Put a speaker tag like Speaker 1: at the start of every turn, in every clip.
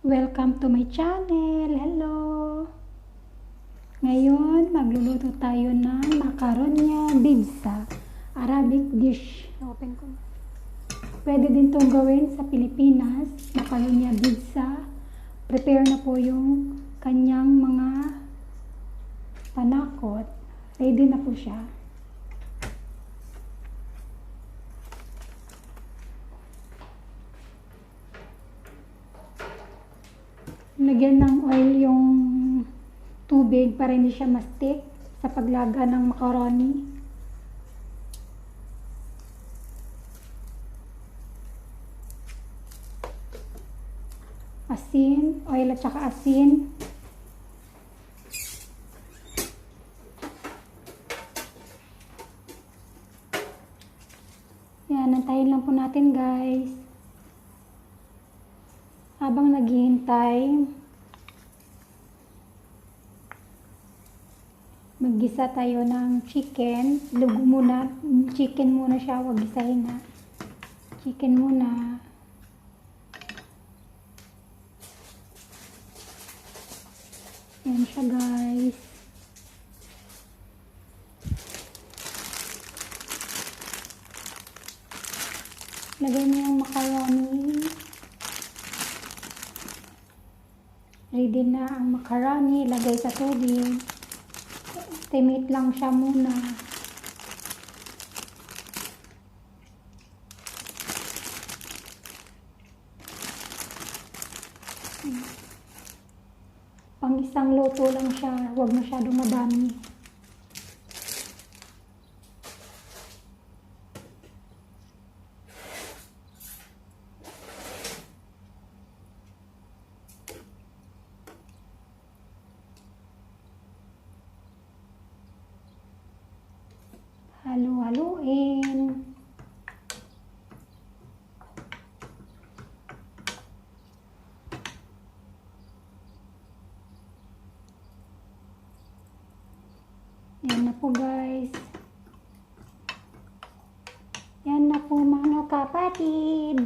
Speaker 1: Welcome to my channel. Hello! Ngayon, magluluto tayo ng Macaroni Pizza. Arabic dish. Open ko. Pwede din itong gawin sa Pilipinas. Macaroni Pizza. Prepare na po yung kanyang mga panakot. Ready na po siya. Lagyan ng oil yung tubig para hindi siya ma-stick sa paglaga ng macaroni. Asin, oil at saka asin. Yan, antayin lang po natin guys. Habang naghihintay, maggisa tayo ng chicken. Lugo muna, chicken muna siya, wag gisahin na. Chicken muna. Yan siya guys. Lagay mo yung macaroni. Ready na ang macaroni. Lagay sa tubig. Estimate lang siya muna. Pang isang luto lang siya. Huwag masyadong madami. Halu-haluin. Yan na po guys. Yan na po mga kapatid.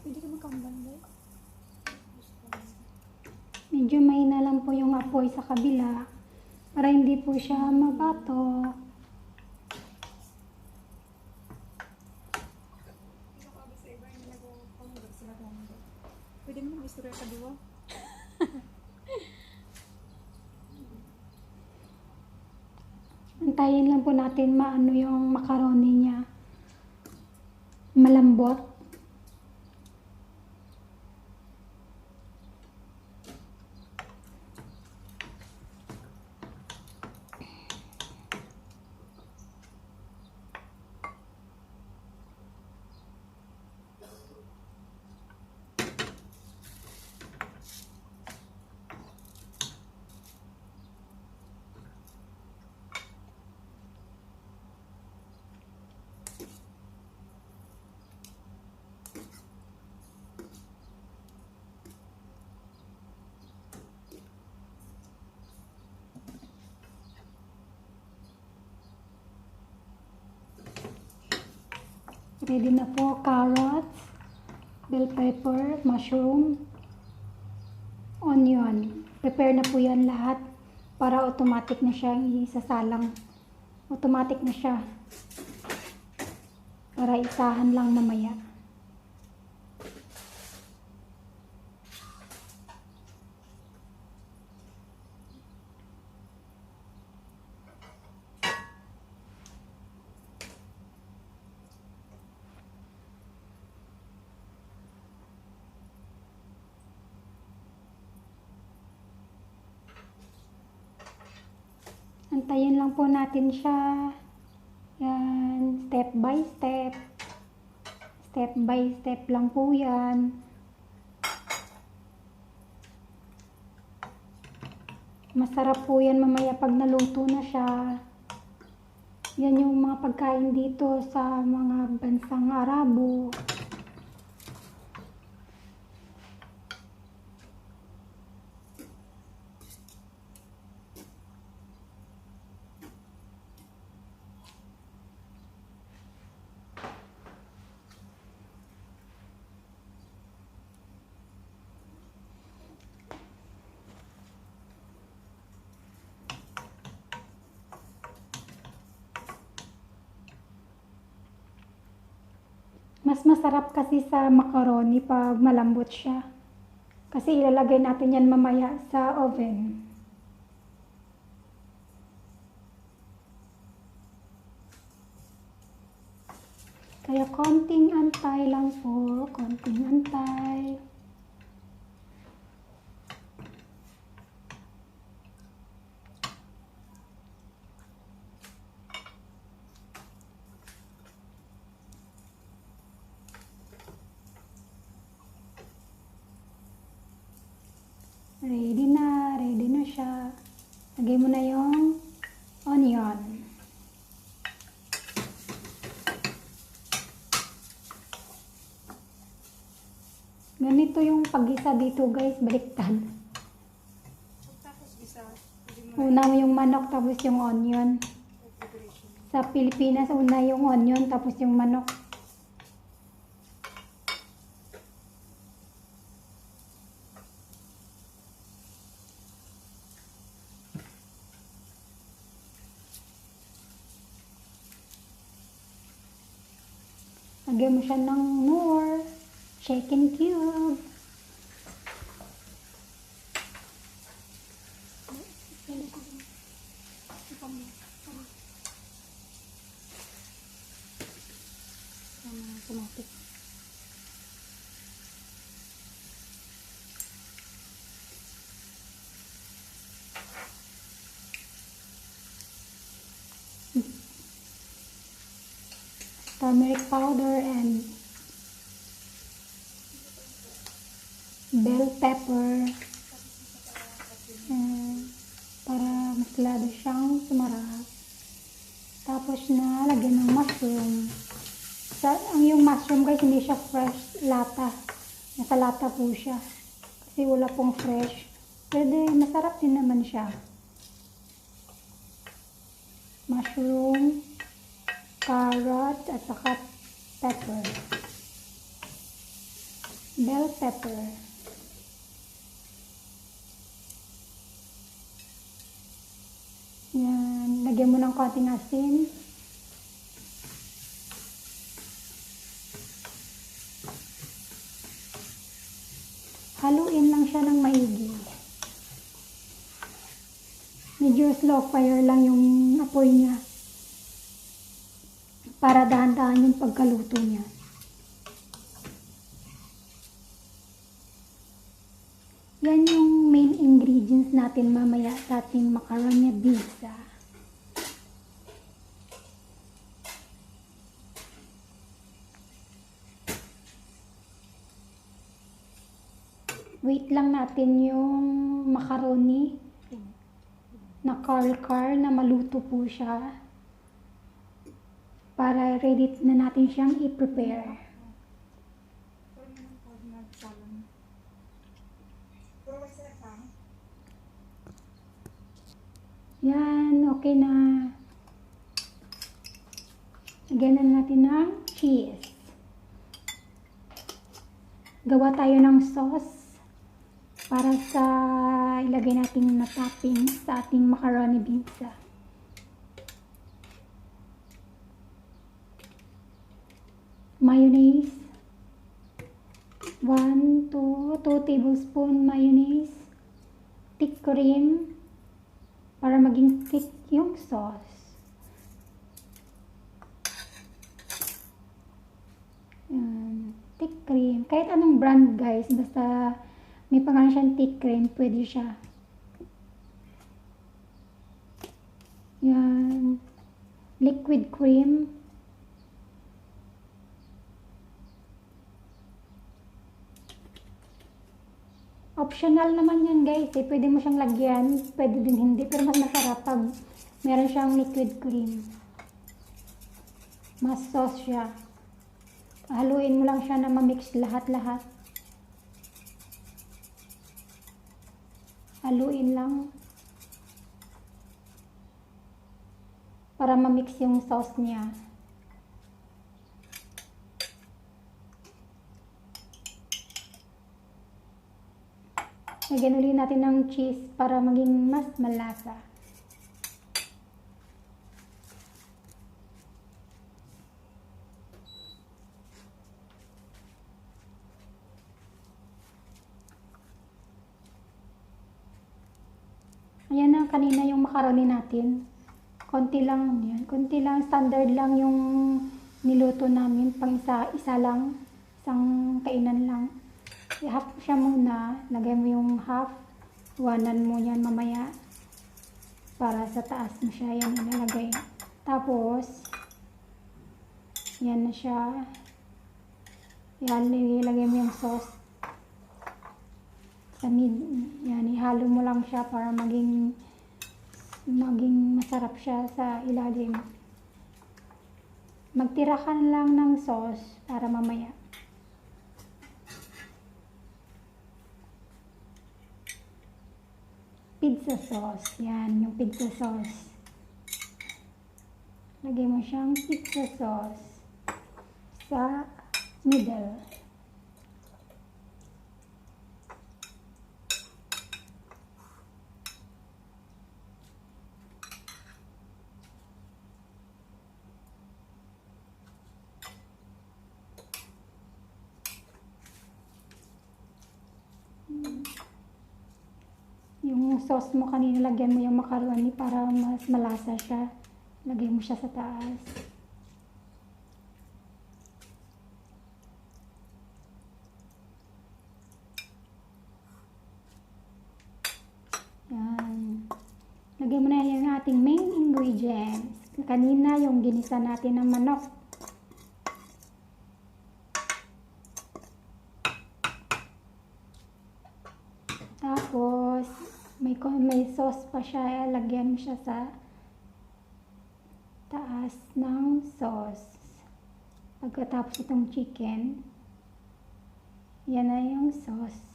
Speaker 2: Pwede ka magkambal ba?
Speaker 1: Medyo mahina lang po yung apoy sa kabila para hindi po siya mabato.
Speaker 2: Pwede mo mag-istorya ka diwa?
Speaker 1: Antayin lang po natin maano yung macaroni niya. Malambot. Ready na po, carrots, bell pepper, mushroom, onion. Prepare na po yan lahat para automatic na siya isasalang. Automatic na siya. Para isahan lang mamaya. Antayin lang po natin siya. Yan, step by step. Step by step lang po yan. Masarap po yan mamaya pag naluto na siya. Yan yung mga pagkain dito sa mga bansang Arabo. Mas masarap kasi sa macaroni pag malambot siya. Kasi ilalagay natin yan mamaya sa oven. Kaya konting antay lang po, konting antay. Ready na siya. Lagay mo na yung onion. Ganito yung paggisa dito guys, baliktad.
Speaker 2: Tapos isa, pwede mo
Speaker 1: Una yung manok tapos yung onion.
Speaker 2: preparation.
Speaker 1: Sa Pilipinas, una yung onion tapos yung manok. Lagyan mo siya ng more chicken cube. Automatic. Turmeric powder and bell pepper para mas lalo siyang sumarap. Tapos na lagyan ng mushroom. Yung mushroom guys, hindi siya fresh lata. Nasa lata po siya. Kasi wala pong fresh. Pwede, masarap din naman siya. Mushroom, carrot, at saka pepper. Bell pepper. Yan. Lagyan mo ng konting asin. Haluin lang siya ng maigi. Medyo slow fire lang yung apoy niya. Para dahan-dahan yung pagkaluto niya. Yan yung main ingredients natin mamaya sa ating macaroni pizza. Wait lang natin yung macaroni na car na maluto po siya para ready na natin siyang i-prepare. Yan, okay na. Lagyan na natin ng cheese. Gawa tayo ng sauce para sa ilagay natin na topping sa ating macaroni pizza. Mayonnaise. 2 tablespoon mayonnaise. Thick cream para maging thick yung sauce. Yan. Thick cream. Kahit anong brand guys, basta may pangalan siyang thick cream, pwede siya. Yan. Liquid cream. Optional naman yan guys eh. Pwede mo siyang lagyan, pwede din hindi. Pero mas masarap pag meron siyang liquid cream. Mas sauce siya. Haluin mo lang siya na ma-mix lahat-lahat. Haluin lang. Para ma-mix yung sauce niya. Lagyan ulit natin ng cheese para maging mas malasa. Ayan na kanina yung macaroni natin. Konti lang yan. Konti lang, standard lang yung niluto namin. Pang isa lang. Isang kainan lang. I-half siya muna. Lagay mo yung half. Iwanan mo yan mamaya. Para sa taas mo siya. Yan ilalagay. Tapos, yan na siya. Yan, ilagay mo yung sauce. Sa mid. Yan, ihalo mo lang siya para maging masarap siya sa ilalim. Magtira ka lang ng sauce para mamaya. Pizza sauce. Yan, yung pizza sauce. Lagay mo siyang pizza sauce sa middle. Yung sauce mo kanina, lagyan mo yung macaroni para mas malasa siya. Lagay mo siya sa taas. Yan. Lagay mo na yung ating main ingredients. Kanina yung ginisa natin ng manok. Tapos, may sauce pa siya. Lagyan mo siya sa taas ng sauce. Pagkatapos itong chicken, yan na yung sauce.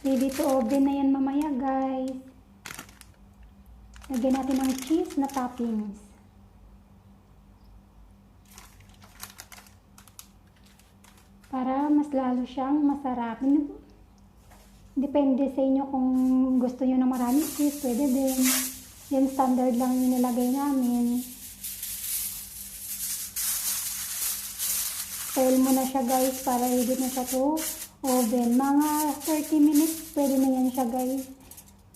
Speaker 1: Ready to oven na yan mamaya guys. Lagyan natin ng cheese na toppings. Para mas lalo siyang masarap. Depende sa inyo kung gusto nyo na maraming cheese, pwede din. Yan standard lang yung nilagay namin. Fail mo na siya guys para ready na siya to oven. Mga 30 minutes, pwede na yan siya guys.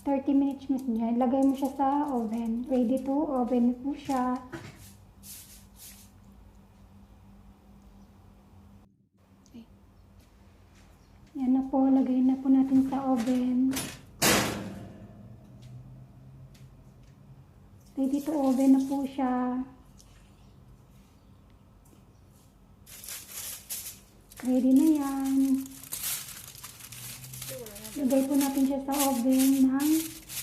Speaker 1: 30 minutes mo siya. Lagay mo siya sa oven. Ready to oven po siya. Yan na po. Lagay na po natin sa oven. Ready to oven na po siya. Ready na yan. Lagay po natin siya sa oven ng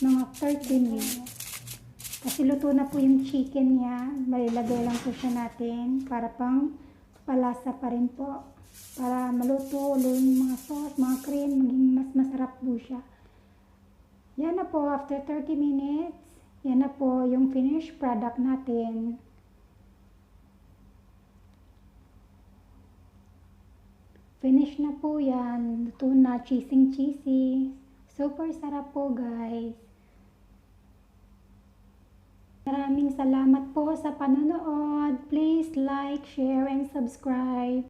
Speaker 1: mga 30 minutes. Kasi luto na po yung chicken niya. Malilagay lang po siya natin para pang palasa pa rin po. Para maluto yung mga sauce, mga cream, maging mas masarap po siya. Yan na po, after 30 minutes, yan na po yung finished product natin. Finish na po yan. Luto na, cheesy. Super sarap po guys. Maraming salamat po sa panonood. Please like, share, and subscribe.